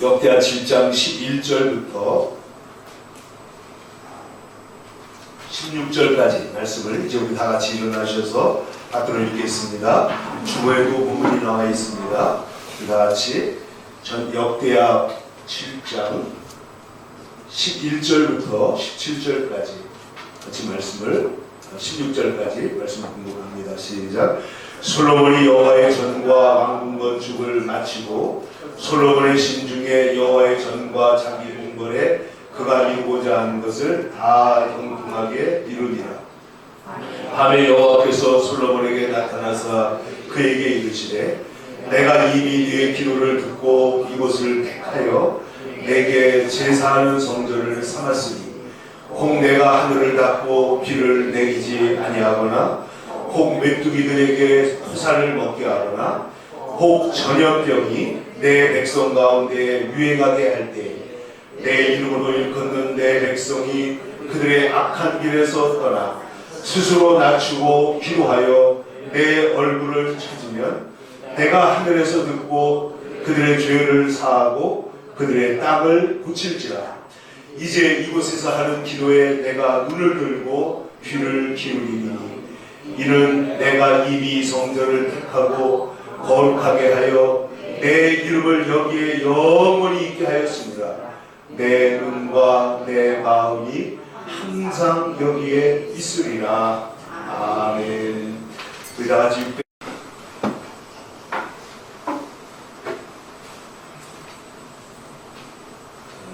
역대하 7장 11절부터 16절까지 말씀을 이제 우리 다 같이 일어나셔서 받들어 읽겠습니다. 주보에도 본문이 나와 있습니다. 다 같이 역대하 7장 11절부터 17절까지 같이 말씀을 16절까지 말씀 공독합니다. 시작. 솔로몬이 여호와의 전과 왕궁 건축을 마치고 솔로몬의 심중에 여호와의 전과 자기 궁궐에 그가 이루고자 하는 것을 다 형통하게 이루니라. 밤에 여호와께서 솔로몬에게 나타나사 그에게 이르시되 내가 이미 네의 기도를 듣고 이곳을 택하여 내게 제사하는 성전을 삼았으니 혹 내가 하늘을 닫고 비를 내리지 아니하거나 혹 메뚜기들에게 토산을 먹게 하거나 혹 전염병이 내 백성 가운데 유행하게 할 때 내 이름으로 일컫는 내 백성이 그들의 악한 길에서 떠나 스스로 낮추고 기도하여 내 얼굴을 찾으면 내가 하늘에서 듣고 그들의 죄를 사하고 그들의 땅을 고칠지라. 이제 이곳에서 하는 기도에 내가 눈을 들고 귀를 기울이니 이는 내가 이미 성전을 택하고 거룩하게 하여 내 이름을 여기에 영원히 있게 하였습니다. 내 눈과 내 마음이 항상 여기에 있으리라. 아멘. 우리 다 같이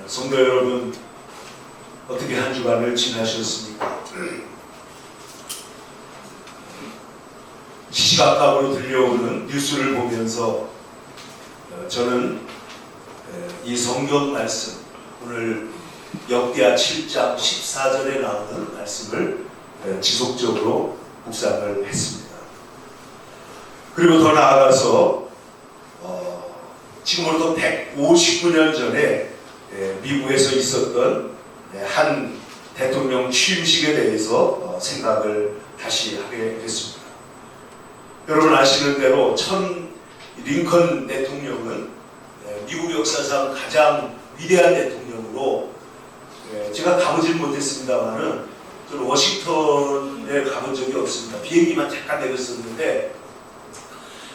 성도 여러분, 어떻게 한 주간을 지나셨습니까? 시시각각으로 들려오는 뉴스를 보면서 저는 이 성경 말씀, 오늘 역대하 7장 14절에 나오는 말씀을 지속적으로 묵상을 했습니다. 그리고 더 나아가서 지금으로부터 159년 전에 미국에서 있었던 한 대통령 취임식에 대해서 생각을 다시 하게 됐습니다. 여러분 아시는 대로 링컨 대통령은 미국 역사상 가장 위대한 대통령으로, 제가 가보진 못했습니다만은 저는 워싱턴에 가본 적이 없습니다. 비행기만 잠깐 내렸었는데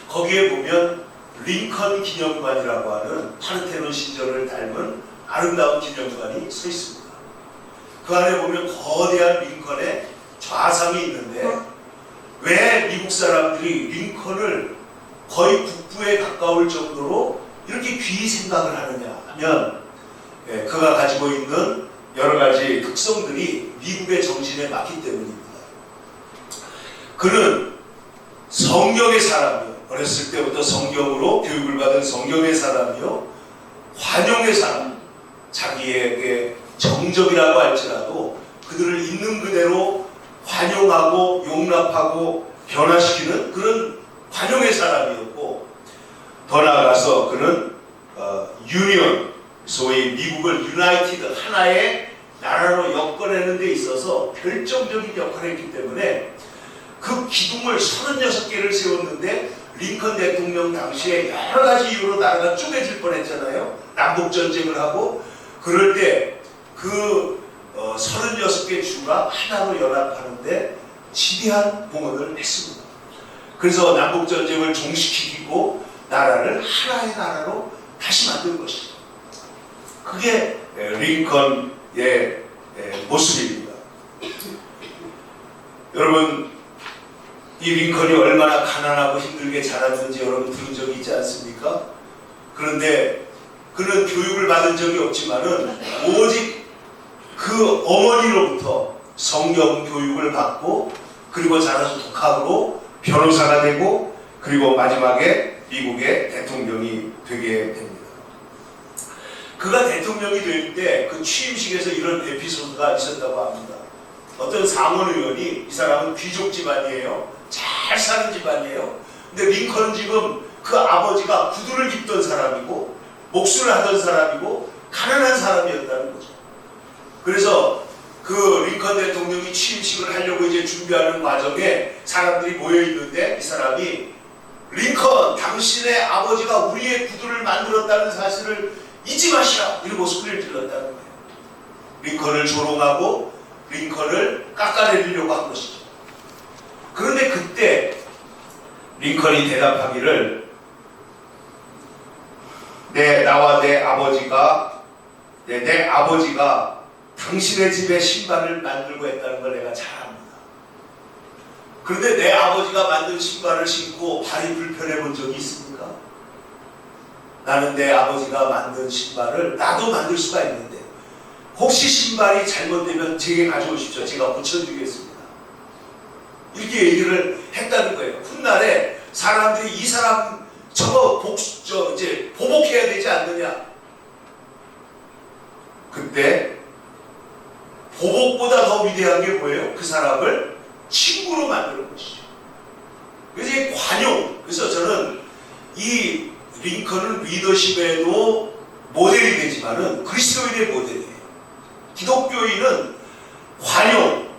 거기에 보면 링컨 기념관이라고 하는 파르테논 신전을 닮은 아름다운 기념관이 서 있습니다. 그 안에 보면 거대한 링컨의 좌상이 있는데 왜 미국 사람들이 링컨을 거의 국부에 가까울 정도로 이렇게 귀히 생각을 하느냐 하면 그가 가지고 있는 여러 가지 특성들이 미국의 정신에 맞기 때문입니다. 그는 성경의 사람이요, 어렸을 때부터 성경으로 교육을 받은 성경의 사람이요, 관용의 사람, 자기에게 정적이라고 할지라도 그들을 있는 그대로 관용하고 용납하고 변화시키는 그런 관용의 사람이었고, 더 나아가서 그는 유니언, 소위 미국을 유나이티드 하나의 나라로 엮어내는 데 있어서 결정적인 역할을 했기 때문에 그 기둥을 36개를 세웠는데 링컨 대통령 당시에 여러 가지 이유로 나라가 쪼개질 뻔했잖아요. 남북전쟁을 하고 그럴 때 그 36개 주가 하나로 연합하는데 지대한 공헌을 했습니다. 그래서 남북전쟁을 종식시키고 나라를 하나의 나라로 다시 만든 것이죠. 그게 링컨의 모습입니다. 여러분, 이 링컨이 얼마나 가난하고 힘들게 자랐는지 여러분 들은 적이 있지 않습니까? 그런데 그는 교육을 받은 적이 없지만은 오직 그 어머니로부터 성경 교육을 받고 그리고 자라서 독학으로 변호사가 되고 그리고 마지막에 미국의 대통령이 되게 됩니다. 그가 대통령이 될 때 그 취임식에서 이런 에피소드가 있었다고 합니다. 어떤 상원 의원이, 이 사람은 귀족 집안이에요. 잘 사는 집안이에요. 근데 링컨은 지금 그 아버지가 구두를 깁던 사람이고 목수를 하던 사람이고 가난한 사람이었다는 거죠. 그래서 그 링컨 대통령이 취임식을 하려고 이제 준비하는 과정에 사람들이 모여 있는데 이 사람이 링컨, 당신의 아버지가 우리의 구두를 만들었다는 사실을 잊지 마시라 이러고 소리를 질렀다는 거예요. 링컨을 조롱하고 링컨을 깎아내리려고 한 것이죠. 그런데 그때 링컨이 대답하기를 나와 내 아버지가 당신의 집에 신발을 만들고 했다는 걸 내가 잘 압니다. 그런데 내 아버지가 만든 신발을 신고 발이 불편해 본 적이 있습니까? 나는 내 아버지가 만든 신발을 나도 만들 수가 있는데 혹시 신발이 잘못되면 제게 가져오십시오. 제가 고쳐드리겠습니다. 이렇게 얘기를 했다는 거예요. 훗날에 사람들이 이 사람 이제 보복해야 되지 않느냐. 그때 보복보다 더 위대한 게 뭐예요? 그 사람을 친구로 만드는 것이죠. 그래서 이 관용. 그래서 저는 이 링컨은 리더십에도 모델이 되지만은 그리스도인의 모델이에요. 기독교인은 관용,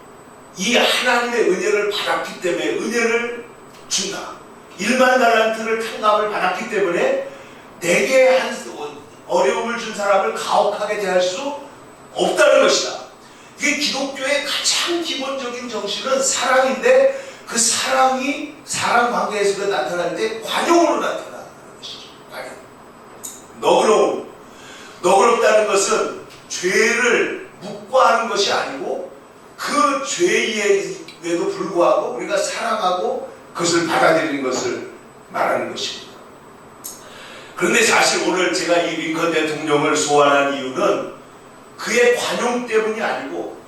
이 하나님의 은혜를 받았기 때문에 은혜를 준다. 1만 달란트를 탕감을 받았기 때문에 내게 한 어려움을 준 사람을 가혹하게 대할 수 없다는 것이다. 이게 기독교의 가장 기본적인 정신은 사랑인데 그 사랑이 사랑 관계에서 나타날 때 관용으로 나타나는 것이죠. 관용. 너그럽다는 것은 죄를 묵과하는 것이 아니고 그 죄에도 불구하고 우리가 사랑하고 그것을 받아들이는 것을 말하는 것입니다. 그런데 사실 오늘 제가 이 링컨 대통령을 소환한 이유는 그의 관용 때문이 아니고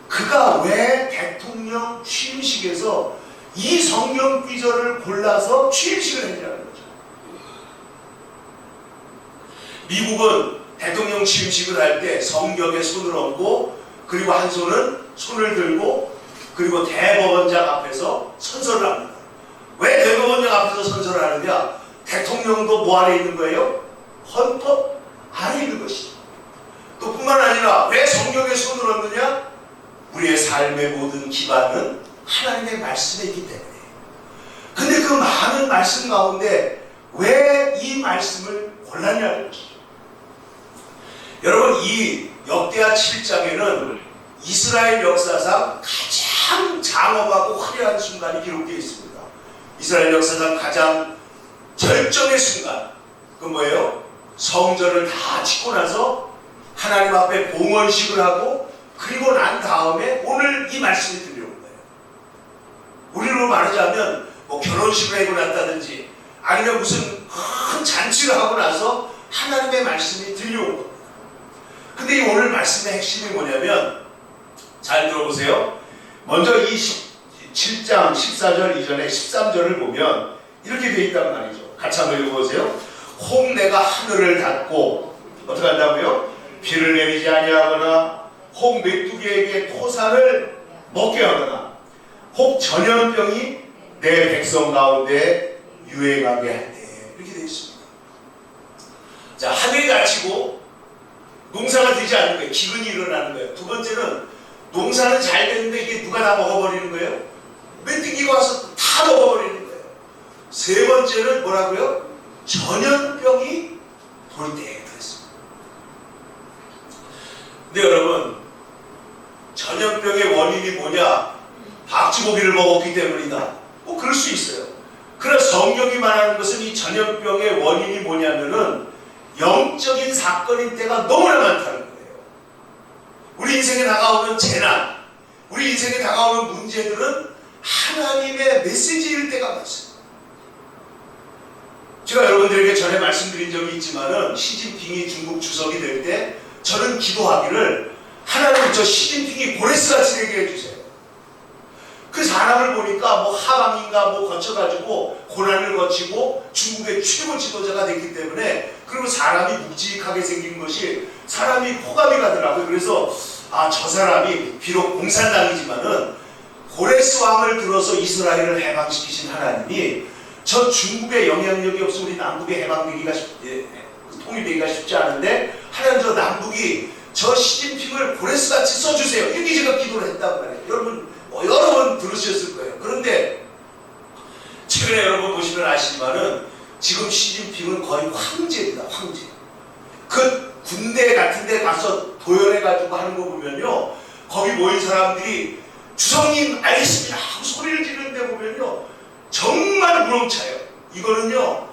그가 왜 대통령 취임식에서 이 성경 구절을 골라서 취임식을 했냐는 거죠. 미국은 대통령 취임식을 할 때 성경에 손을 얹고 그리고 한 손은 손을 들고 그리고 대법원장 앞에서 선서를 합니다. 왜 대법원장 앞에서 선서를 하느냐? 대통령도 뭐 안에 있는 거예요? 헌법 안에 있는 것이죠. 또 뿐만 아니라 왜 성경에 손을 얹느냐? 우리의 삶의 모든 기반은 하나님의 말씀에 있기 때문에. 근데 그 많은 말씀 가운데 왜 이 말씀을 골랐냐는 것이죠. 여러분, 이 역대하 7장에는 이스라엘 역사상 가장 장엄하고 화려한 순간이 기록되어 있습니다. 이스라엘 역사상 가장 절정의 순간, 그건 뭐예요? 성전을 다 짓고 나서 하나님 앞에 봉헌식을 하고 그리고 난 다음에 오늘 이 말씀이 들려온 거예요. 우리로 말하자면 뭐 결혼식을 하고 났다든지 아니면 무슨 큰 잔치를 하고 나서 하나님의 말씀이 들려온 겁니다. 근데 이 오늘 말씀의 핵심이 뭐냐면 잘 들어보세요. 먼저 이 7장 14절 이전에 13절을 보면 이렇게 되어 있단 말이죠. 같이 한번 읽어보세요. 혹 내가 하늘을 닫고 어떻게 한다고요? 비를 내리지 아니하거나 혹 메뚜기에게 토사를 먹게 하거나 혹 전염병이 내 백성 가운데 유행하게 할 때 이렇게 되어 있습니다. 자, 하늘이 닫히고 농사가 되지 않는 거예요. 기근이 일어나는 거예요. 두 번째는 농사는 잘 되는데 이게 누가 다 먹어버리는 거예요? 메뚜기가 와서 다 먹어버리는 거예요. 세 번째는 뭐라고요? 전염병이 돌 때 그랬습니다. 근데 여러분, 전염병의 원인이 뭐냐? 박쥐고기를 먹었기 때문이다. 뭐 그럴 수 있어요. 그러나 성경이 말하는 것은 이 전염병의 원인이 뭐냐면은 영적인 사건인 때가 너무나 많다는 거예요. 우리 인생에 다가오는 재난, 우리 인생에 다가오는 문제들은 하나님의 메시지일 때가 많습니다. 제가 여러분들에게 전에 말씀드린 적이 있지만은 시진핑이 중국 주석이 될 때 저는 기도하기를 하나님 저 시진핑이 고레스같이 되게 해주세요. 그 사람을 보니까 뭐 하방인가 뭐 거쳐가지고 고난을 거치고 중국의 최고 지도자가 됐기 때문에 그리고 사람이 묵직하게 생긴 것이 사람이 호감이 가더라고요. 그래서 저 사람이 비록 공산당이지만은 고레스 왕을 들어서 이스라엘을 해방시키신 하나님이 저 중국의 영향력이 없어 우리 남북이 해방되기가 통일되기가 쉽지 않은데 하나님 저 남북이 저 시진핑을 고레스같이 써주세요. 이렇게 제가 기도를 했단 말이에요. 여러분 여러 번 들으셨을 거예요. 그런데 최근에 여러분 보시면 아시지만은 지금 시진핑은 거의 황제입니다. 황제. 그 군대 같은 데 가서 도연해가지고 하는 거 보면요, 거기 모인 사람들이 주성님 알겠습니다 하고 소리를 지르는데 보면요 정말 우렁차요. 이거는요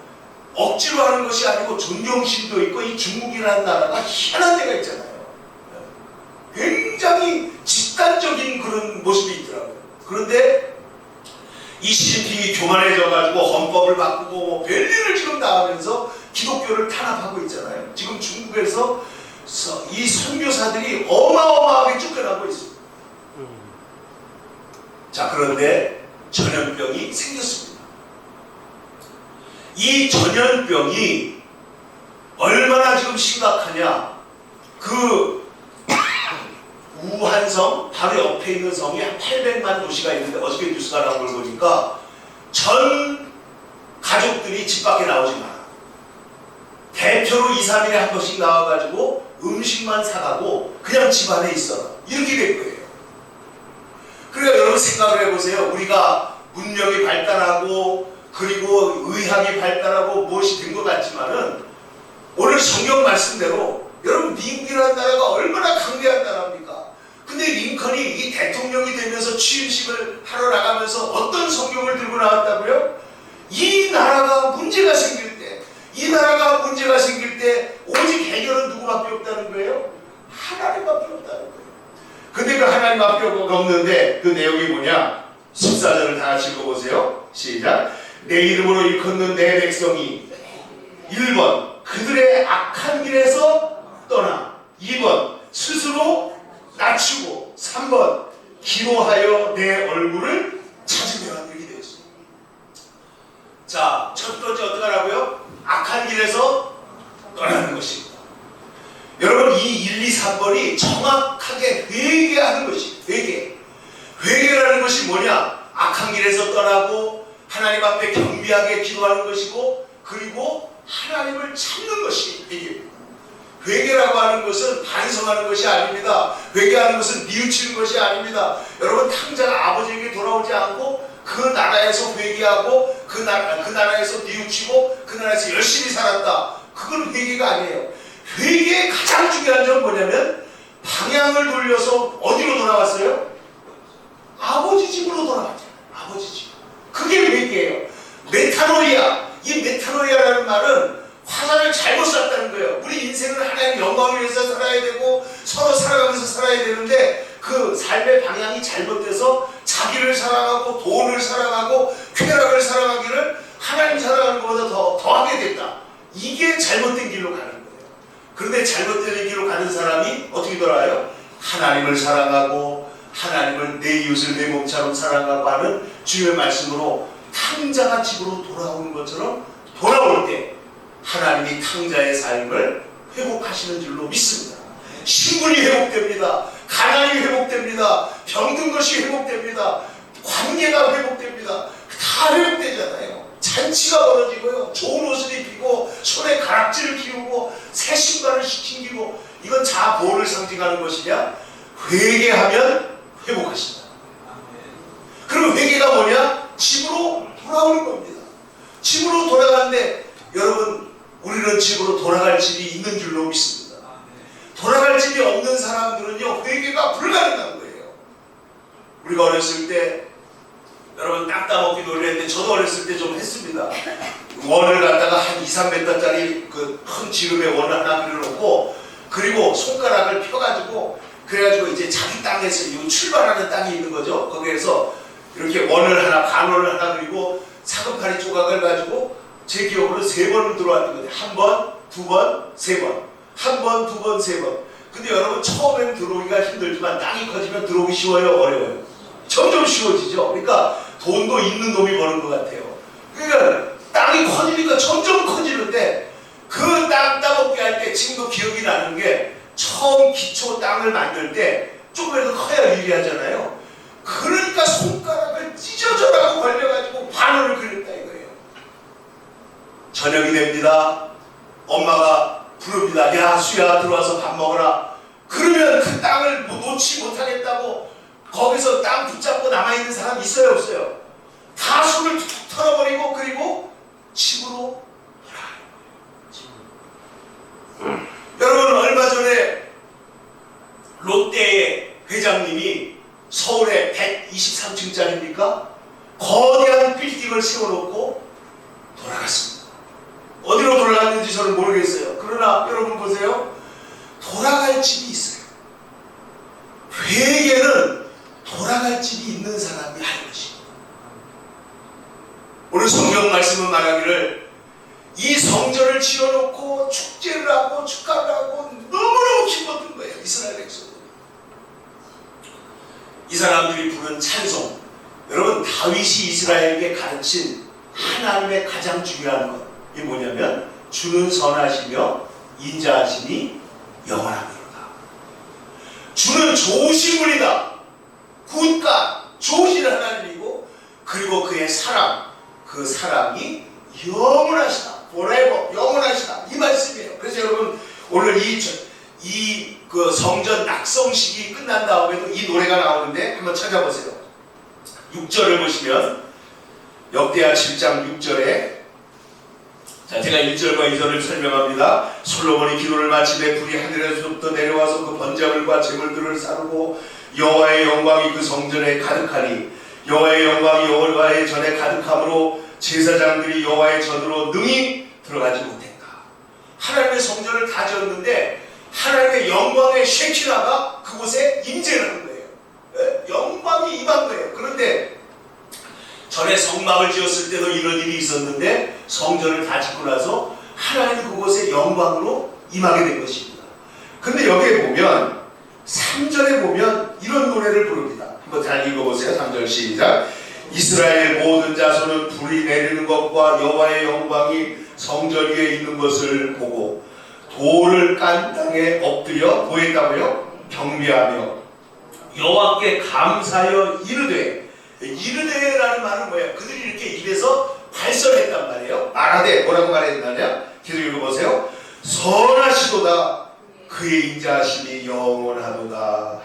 억지로 하는 것이 아니고 존경심도 있고, 이 중국이라는 나라가 희한한 데가 있잖아요. 굉장히 집단적인 그런 모습이 있더라고요. 그런데 이 시진핑이 교만해져가지고 헌법을 바꾸고 뭐 별일을 지금 다 하면서 기독교를 탄압하고 있잖아요. 지금 중국에서 이 선교사들이 어마어마하게 쫓겨나고 있습니다. 자, 그런데 전염병이 생겼습니다. 이 전염병이 얼마나 지금 심각하냐, 그 우한성 바로 옆에 있는 성이 한 800만 도시가 있는데 어저께 뉴스가 나온 걸 보니까 전 가족들이 집 밖에 나오지 마라. 대표로 2, 3일에 한 번씩 나와가지고 음식만 사가고 그냥 집 안에 있어라. 이렇게 된 거예요. 그러니까 여러분 생각을 해보세요. 우리가 문명이 발달하고 그리고 의학이 발달하고 무엇이 된 것 같지만은 오늘 성경 말씀대로 여러분 미국이라는 나라가 얼마나 강대한 나라입니까? 근데 링컨이 이 대통령이 되면서 취임식을 하러 나가면서 어떤 성경을 들고 나왔다고요? 이 나라가 문제가 생길 때, 오직 해결은 누구밖에 없다는 거예요? 하나님밖에 없다는 거예요. 근데 그 하나님밖에 없는데 그 내용이 뭐냐? 14절을 다 같이 읽어보세요. 시작. 내 이름으로 일컫는 내 백성이 1번 그들의 악한 길에서 떠나, 2번 스스로 낮추고, 3번 기도하여 내 얼굴을 찾으면, 이렇게 되어 있습니다. 자, 첫 번째 어떻게 하라고요? 악한 길에서 떠나는 것입니다. 여러분 이 1, 2, 3번이 정확하게 회개하는 것이, 회개라는 것이 뭐냐? 악한 길에서 떠나고 하나님 앞에 경비하게 기도하는 것이고, 그리고 하나님을 찾는 것이 회개입니다. 회개라고 하는 것은 반성하는 것이 아닙니다. 회개하는 것은 뉘우치는 것이 아닙니다. 여러분 탕자가 아버지에게 돌아오지 않고 그 나라에서 회개하고 그 나라에서 뉘우치고 그 나라에서 열심히 살았다. 그건 회개가 아니에요. 회개의 가장 중요한 점은 뭐냐면 방향을 돌려서 어디로 돌아왔어요? 아버지 집으로 돌아왔잖아요. 아버지 집. 그게 회개예요. 메타노이아. 이 메타노이아라는 말은 화살을 잘못 쐈다는 거예요. 우리 인생은 하나님의 영광을 위해서 살아야 되고 서로 살아가면서 살아야 되는데 그 삶의 방향이 잘못돼서 자기를 사랑하고 돈을 사랑하고 쾌락을 사랑하기를 하나님 사랑하는 것보다 더 하게 됐다. 이게 잘못된 길로 가는 거예요. 그런데 잘못된 길로 가는 사람이 어떻게 돌아와요? 하나님을 사랑하고 하나님을 내 이웃을 내 몸처럼 사랑하고 하는 주의 말씀으로 탕자가 집으로 돌아오는 것처럼 돌아올 때 하나님이 탕자의 삶을 회복하시는 줄로 믿습니다. 신분이 회복됩니다. 가난이 회복됩니다. 병든 것이 회복됩니다. 관계가 회복됩니다. 다 회복되잖아요. 잔치가 벌어지고요. 좋은 옷을 입히고 손에 가락지를 끼우고 새 신발을 신기고, 이건 자보호를 상징하는 것이냐? 회개하면 회복하신다. 그럼 회개가 뭐냐? 집으로 돌아오는 겁니다. 집으로 돌아가는데 여러분 우리는 집으로 돌아갈 집이 있는 줄로 믿습니다. 돌아갈 집이 없는 사람들은요 회개가 불가능한 거예요. 우리가 어렸을 때 여러분 땅 따먹기 놀이했는데 저도 어렸을 때 좀 했습니다. 원을 갖다가 한 2, 3m짜리 그 큰 지름의 원을 하나 그려놓고, 그리고 손가락을 펴가지고 그래가지고 이제 자기 땅에서 출발하는 땅이 있는 거죠. 거기에서 이렇게 원을 하나, 반원을 하나 그리고 사근파리 조각을 가지고 제 기억으로 3번을 들어왔던 거예요. 1번, 2번, 3번. 1번, 2번, 3번. 근데 여러분 처음엔 들어오기가 힘들지만 땅이 커지면 들어오기 쉬워요? 어려워요? 점점 쉬워지죠. 그러니까 돈도 있는 놈이 버는 것 같아요. 그러니까 땅이 커지니까 점점 커지는데 그 땅 따먹기 할 때 지금도 기억이 나는 게 처음 기초 땅을 만들 때 조금이라도 커야 유리하잖아요. 그러니까 손가락을 찢어져라고 걸려가지고 반원을 그렸다 이거예요. 저녁이 됩니다. 엄마가 부릅니다. 야 수야 들어와서 밥 먹어라. 그러면 그 땅을 놓지 못하겠다고 거기서 땅 붙잡고 남아있는 사람 있어요 없어요? 다 손을 툭 털어버리고 그리고 집으로 돌아가요. 성전을 세워놓고 돌아갔습니다. 어디로 돌아갔는지 저는 모르겠어요. 그러나 여러분 보세요. 돌아갈 집이 있어요. 회개는 돌아갈 집이 있는 사람이 하는 것입니다. 오늘 성경 말씀은 말하기를 이 성전을 지어놓고 축제를 하고 축가를 하고 너무너무 기뻤던 거예요. 이스라엘 백성들이. 이 사람들이 부른 찬송, 여러분 다윗이 이스라엘에게 가르친 하나님의 가장 중요한 것, 이게 뭐냐면 주는 선하시며 인자하심이 영원합니다. 주는 좋으신 분이다. 굿가 좋으신 하나님이고, 그리고 그의 사랑, 그 사랑이 영원하시다. forever, 영원하시다. 이 말씀이에요. 그래서 여러분 오늘 그 성전 낙성식이 끝난 다음에도 이 노래가 나오는데 한번 찾아보세요. 6절을 보시면 역대하 7장 6절에 자, 제가 1절과 2절을 설명합니다. 솔로몬이 기도를 마치되 불이 하늘에서부터 내려와서 그 번제물과 제물들을 사르고 여호와의 영광이 그 성전에 가득하니 여호와의 영광이 여호와의 전에 가득함으로 제사장들이 여호와의 전으로 능히 들어가지 못했다. 하나님의 성전을 다 지었는데 하나님의 영광의 쉐키나가 그곳에 임재를 한 거예요. 영광이 임한 거예요. 그런데 전에 성막을 지었을 때도 이런 일이 있었는데 성전을 다 짓고 나서 하나님 그곳에 영광으로 임하게 된 것입니다. 근데 여기에 보면 3절에 보면 이런 노래를 부릅니다. 한번 잘 읽어보세요. 3절 시작. 이스라엘 모든 자손은 불이 내리는 것과 여호와의 영광이 성전 위에 있는 것을 보고 돌을 깐 땅에 엎드려 보였다고요? 경배하며 여호와께 감사하여 이르되라는 말은 뭐예요? 그들이 이렇게 입에서 발설했단 말이에요. 말하되 뭐라고 말했느냐? 계속 읽어보세요. 선하시도다 그의 인자하심이 영원하도다.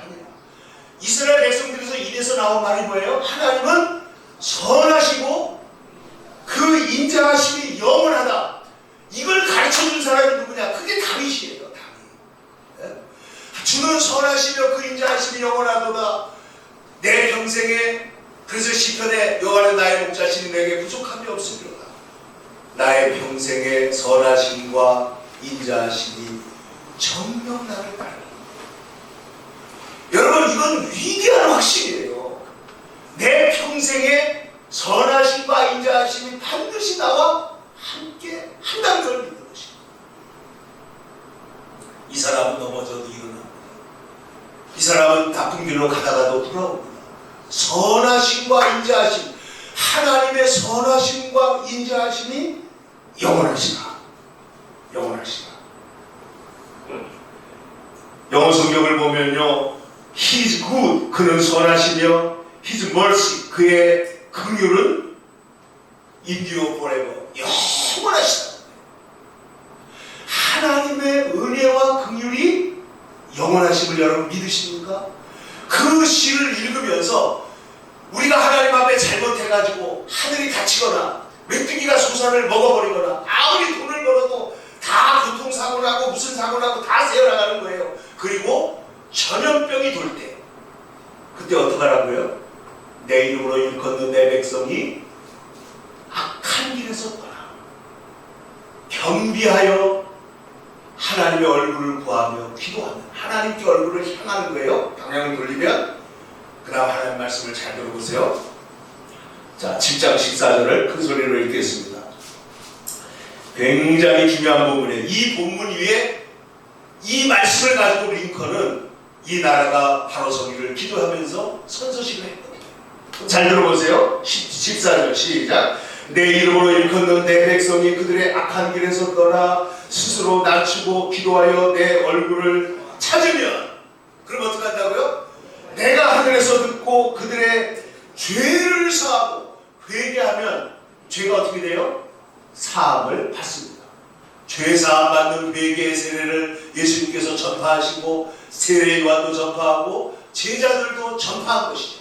이스라엘 백성들에서 입에서 나온 말이 뭐예요? 하나님은 선하시고 그 인자하심이 영원하다. 이걸 가르쳐준 사람이 누구냐? 그게 다윗이에요. 다윗. 주는 선하시며 그 인자하심이 영원하도다. 내 평생에, 그래서 시편에 여호와는 나의 목자시니 내게 부족함이 없으리로다. 나의 평생에 선하심과 인자하심이 정녕 나를 따르라. 여러분 이건 위대한 확신이에요. 내 평생에 선하심과 인자하심이 반드시 나와 함께 한다는 걸 믿는 것입니다. 이 사람은 넘어져도 일어납니다. 이 사람은 나쁜 길로 가다가도 돌아옵니다. 선하심과 인자하심, 하나님의 선하심과 인자하심이 영원하시다. 영원하시다. 영어 성경을 보면요, He is good, 그는 선하시며 His mercy, 그의 긍휼은 endure forever, 영원하시다. 하나님의 은혜와 긍휼이 영원하심을 여러분 믿으십니까? 그 시를 읽으면서 우리가 하나님 앞에 잘못해가지고 하늘이 닫히거나 메뚜기가 소산을 먹어버리거나 아무리 돈을 벌어도 다 교통사고 나고 무슨 사고 나고 다 새어나가는 거예요. 그리고 전염병이 돌 때 그때 어떡하라고요? 내 이름으로 일컫는 내 백성이 악한 길에서 떠나 겸비하여 하나님의 얼굴을 구하며 기도하는, 하나님께 얼굴을 향하는 거예요. 방향을 돌리면. 그 다음 하나님 말씀을 잘 들어보세요. 자, 7장 14절을 큰 소리로 읽겠습니다. 굉장히 중요한 본문이에요. 이 본문 위에 이 말씀을 가지고 링컨은 이 나라가 바로 서기를 기도하면서 선서식을 했거든요. 잘 들어보세요. 14절 시작. 내 이름으로 일컫는 내 백성이 그들의 악한 길에서 떠나 스스로 낮추고 기도하여 내 얼굴을 찾으면, 그럼 어떻게 한다고요? 내가 하늘에서 듣고 그들의 죄를 사하고 회개하면 죄가 어떻게 돼요? 사함을 받습니다. 죄 사함 받는 회개의 세례를 예수님께서 전파하시고 세례요한도 전파하고 제자들도 전파한 것이죠.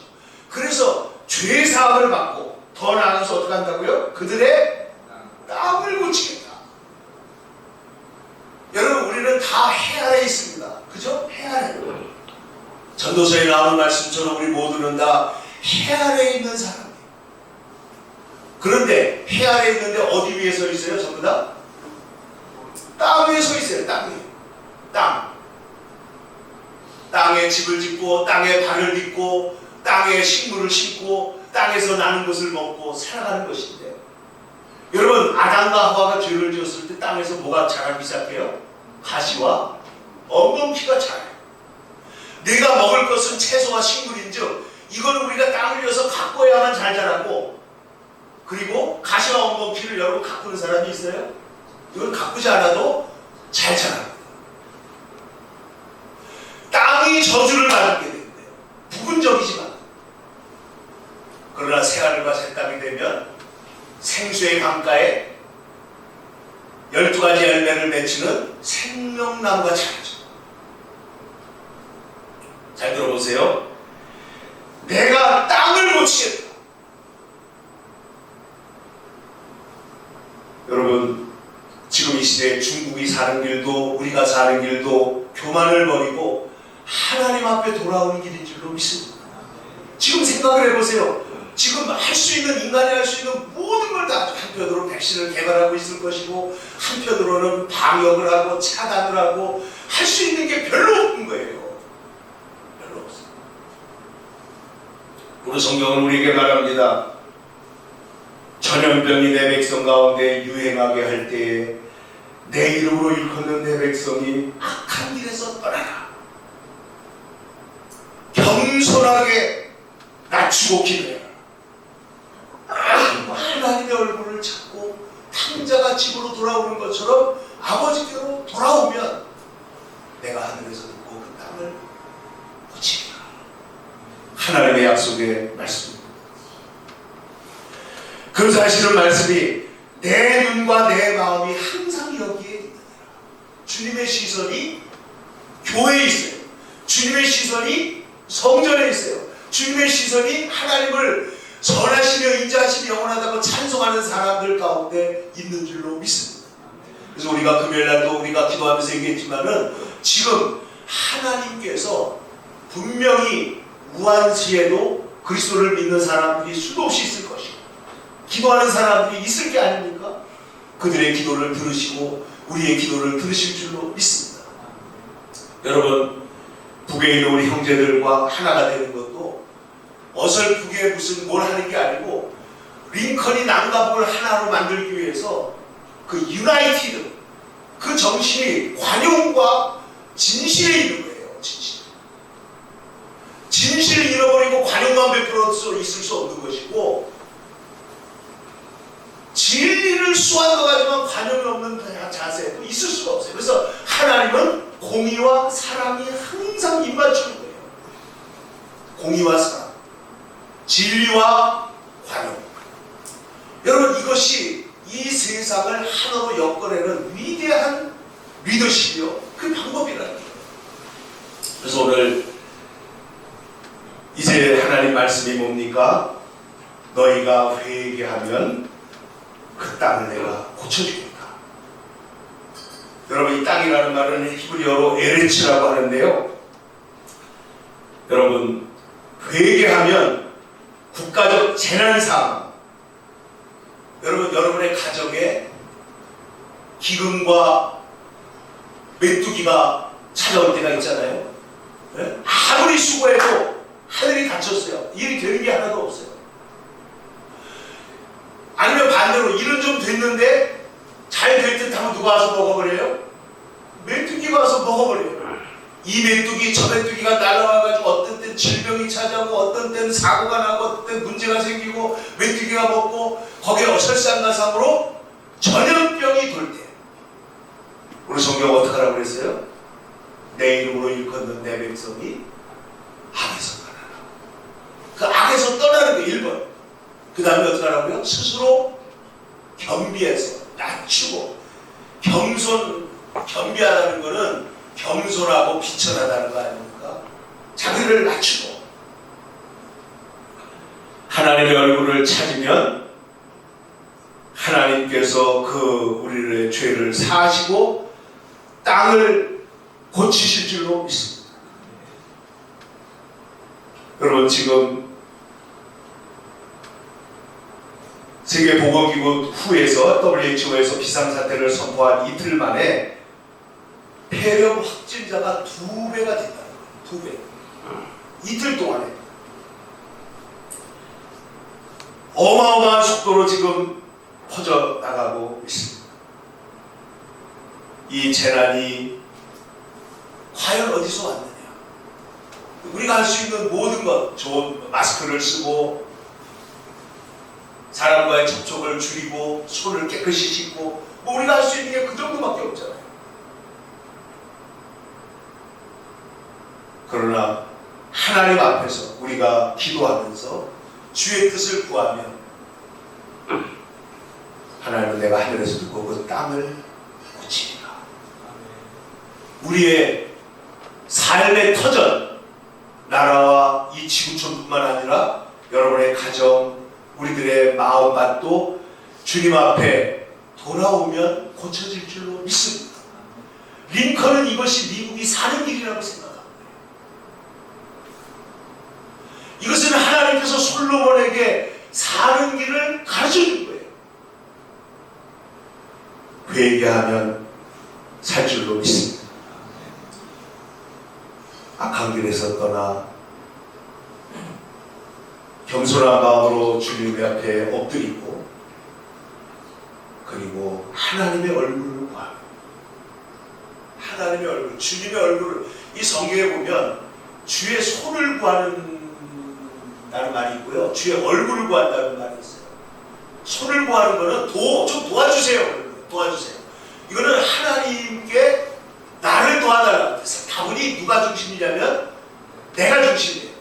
그래서 죄 사함을 받고 더 나아가서 어떻게 한다고요? 그들의 땀을 고치겠다. 여러분 우리는 다 해 아래 있습니다. 그죠? 해 아래. 전도서에 나오는 말씀처럼 우리 모두는 다 해 아래 있는 사람이에요. 그런데 해 아래 있는데 어디 위에 서 있어요? 전부 다? 땅 위에 서 있어요. 땅 위에. 땅에 집을 짓고 땅에 발을 딛고 땅에 식물을 심고 땅에서 나는 것을 먹고 살아가는 것인데, 여러분 아담과 하와가 죄를 지었을 때 땅에서 뭐가 자라기 시작해요? 가시와 엉겅퀴가 자라요. 내가 먹을 것은 채소와 식물인즉 이거는 우리가 땅을 위해서 가꿔야만 잘 자라고, 그리고 가시와 엉겅퀴를 여러분 가꾸는 사람이 있어요? 이걸 가꾸지 않아도 잘 자랍니다. 땅이 저주를 받게 된대요. 부분적이지만. 그러나 새하늘과 새 땅이 되면 생수의 강가에 12가지 열매를 맺히는 생명나무가 자라죠. 잘 들어보세요. 내가 땅을 고치겠다. 여러분, 지금 이 시대에 중국이 사는 길도 우리가 사는 길도 교만을 버리고 하나님 앞에 돌아오는 길인 줄로 믿습니다. 지금 생각을 해보세요. 지금 할 수 있는, 인간이 할 수 있는 모든 걸 다, 한편으로 백신을 개발하고 있을 것이고 한편으로는 방역을 하고 차단을 하고 할 수 있는 게 별로 없는 거예요. 별로 없어요. 우리 성경은 우리에게 말합니다. 전염병이 내 백성 가운데 유행하게 할 때에 내 이름으로 일컫는 내 백성이 악한 길에서 떠나라. 겸손하게 낮추고 기도해라. 하나님의 얼굴을 찾고 탕자가 집으로 돌아오는 것처럼 아버지께로 돌아오면 내가 하늘에서 듣고 그 땅을 고치리라. 하나님의 약속의 말씀입니다. 그 사실은 말씀이 내 눈과 내 마음이 항상 여기에 있느니라. 주님의 시선이 교회에 있어요. 주님의 시선이 성전에 있어요. 주님의 시선이 하나님을 선하시며 인자하시며 영원하다고 찬송하는 사람들 가운데 있는 줄로 믿습니다. 그래서 우리가 금요일날도 우리가 기도하면서 얘기했지만은 지금 하나님께서 분명히 무한시에도 그리스도를 믿는 사람들이 수도 없이 있을 것이고 기도하는 사람들이 있을 게 아닙니까? 그들의 기도를 들으시고 우리의 기도를 들으실 줄로 믿습니다. 여러분, 북에 있는 우리 형제들과 하나가 되는 것도 어설프게 무슨 뭘 하는 게 아니고 링컨이 남과북을 하나로 만들기 위해서 그 유나이티드, 그 정신이 관용과 진실에 있는 거예요. 진실을 잃어버리고 관용만 베풀어서 있을 수 없는 것이고, 진리를 수완도 가지만 관용이 없는 자세도 있을 수가 없어요. 그래서 하나님은 공의와 사랑이 항상 입맞추는 거예요. 공의와 사랑, 진리와 관용. 여러분, 이것이 이 세상을 하나로 엮어내는 위대한 리더십이요, 그 방법이라는 거예요. 그래서 오늘 이제 하나님 말씀이 뭡니까? 너희가 회개하면 그 땅을 내가 고쳐주겠다. 여러분, 이 땅이라는 말은 히브리어로 에레츠라고 하는데요, 여러분, 회개하면 국가적 재난 상황, 여러분의 가정에 기근과 메뚜기가 찾아올 때가 있잖아요. 네? 아무리 수고해도 하늘이 닫혔어요. 일이 되는 게 하나도 없어요. 아니면 반대로 일은 좀 됐는데 잘 될 듯 하면 누가 와서 먹어버려요? 메뚜기가 와서 먹어버려요. 이 메뚜기 저 메뚜기가 날아와가지고 어떤 땐 질병이 찾아오고 어떤 땐 사고가 나고 어떤 땐 문제가 생기고 메뚜기가 먹고 거기에 설상가상으로 전염병이 돌 때 우리 성경 어떻게 하라고 그랬어요? 내 이름으로 일컫는 내 백성이 악에서 떠나라. 그 악에서 떠나는 게 1번. 그 다음에 어떻게 하라고요? 스스로 겸비해서 낮추고, 겸비하다는 것은 겸손하고 비천하다는 거 아닙니까? 자기를 낮추고 하나님의 얼굴을 찾으면 하나님께서 그 우리의 죄를 사하시고 땅을 고치실 줄로 믿습니다. 여러분, 지금 세계보건기구 후에서 WHO에서 비상사태를 선포한 이틀 만에 폐렴 확진자가 2배가 됐다는 거예요. 2배. 이틀 동안에. 어마어마한 속도로 지금 퍼져나가고 있습니다. 이 재난이 과연 어디서 왔느냐? 우리가 할 수 있는 모든 것, 좋은 마스크를 쓰고 사람과의 접촉을 줄이고 손을 깨끗이 씻고 뭐 우리가 할 수 있는 게 그 정도밖에 없잖아요. 그러나 하나님 앞에서 우리가 기도하면서 주의 뜻을 구하면 하나님은 내가 하늘에서 듣고 그 땅을 고치리라. 우리의 삶의 터전, 나라와 이 지구촌뿐만 아니라 여러분의 가정, 우리들의 마음밭도 주님 앞에 돌아오면 고쳐질 줄로 믿습니다. 링컨은 이것이 미국이 사는 길이라고 생각합니다. 이것은 하나님께서 솔로몬에게 사는 길을 가르쳐준 거예요. 회개하면 살 줄로 믿습니다. 악한 길에서 떠나 겸손한 마음으로 주님 앞에 엎드리고 그리고 하나님의 얼굴을 구하며 하나님의 얼굴, 주님의 얼굴을 이 성경에 보면 주의 손을 구하는 말이 있고요. 주의 얼굴을 구한다는 말이 있어요. 손을 구하는 거는 좀 도와주세요. 도와주세요. 이거는 하나님께 나를 도와달라는 뜻이에요. 다분히 누가 중심이냐면 내가 중심이에요.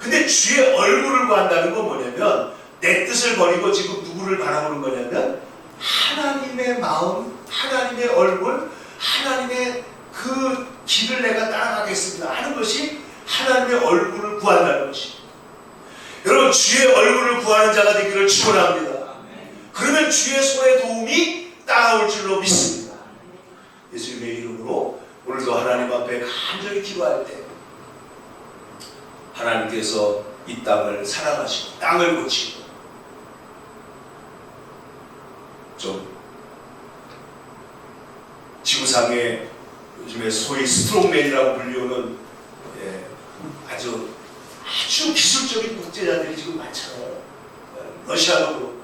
근데 주의 얼굴을 구한다는 건 뭐냐면 내 뜻을 버리고 지금 누구를 바라보는 거냐면 하나님의 마음, 하나님의 얼굴, 하나님의 그 길을 내가 따라가겠습니다 하는 것이 하나님의 얼굴을 구한다는 것입니다. 여러분, 주의 얼굴을 구하는 자가 되기를 축원합니다. 그러면 주의 손의 도움이 따라올 줄로 믿습니다. 예수님의 이름으로 오늘도 하나님 앞에 간절히 기도할 때 하나님께서 이 땅을 사랑하시고 땅을 고치고 좀 지구상에 요즘에 소위 스트롱맨이라고 불리우는 아주 기술적인 국제자들이 지금 많잖아요. 러시아도 그렇고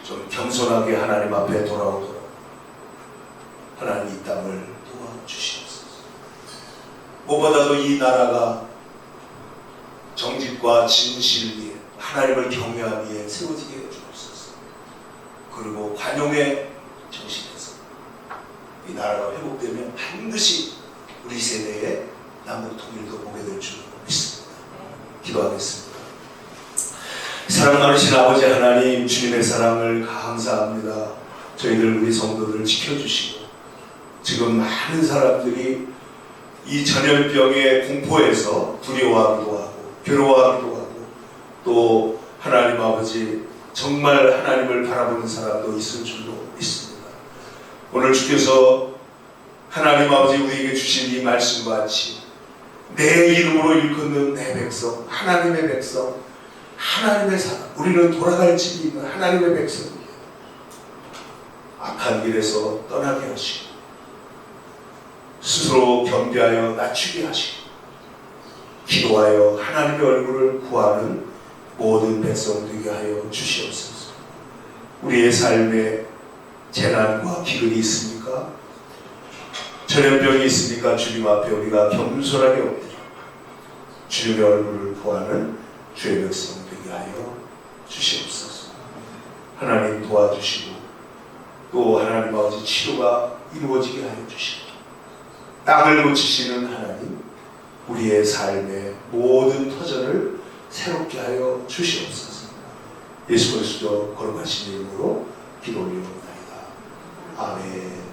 좀 겸손하게 하나님 앞에 돌아오도록 하나님 이 땅을 도와주시옵소서. 무엇보다도 이 나라가 정직과 진실 위에 하나님을 경외함 위에 세워지게 해주옵소서. 그리고 관용의 정신에서 이 나라가 회복되면 반드시 우리 세대에 남북 통일도 보게 될 줄 믿습니다. 기도하겠습니다. 사랑 많으신 아버지 하나님, 주님의 사랑을 감사합니다. 저희들 우리 성도들 지켜주시고 지금 많은 사람들이 이 전염병의 공포에서 두려워하기도 하고 괴로워하기도 하고 또 하나님 아버지 정말 하나님을 바라보는 사람도 있을 줄로 믿습니다. 오늘 주께서 하나님 아버지 우리에게 주신 이 말씀과 같이 내 이름으로 일컫는 내 백성, 하나님의 백성, 하나님의 사람, 우리는 돌아갈 집이 있는 하나님의 백성입니다. 악한 길에서 떠나게 하시고 스스로 겸비하여 낮추게 하시고 기도하여 하나님의 얼굴을 구하는 모든 백성 되게 하여 주시옵소서. 우리의 삶에 재난과 기근이 있습니까? 전염병이 있으니까 주님 앞에 우리가 겸손하게 엎드려 주님의 얼굴을 구하는 주의 백성 되게 하여 주시옵소서. 하나님 도와주시고 또 하나님 아버지 치료가 이루어지게 하여 주시고 땅을 고치시는 하나님, 우리의 삶의 모든 터전을 새롭게 하여 주시옵소서. 예수 그리스도 거룩하신 이름으로 기도 올리옵나이다. 아멘.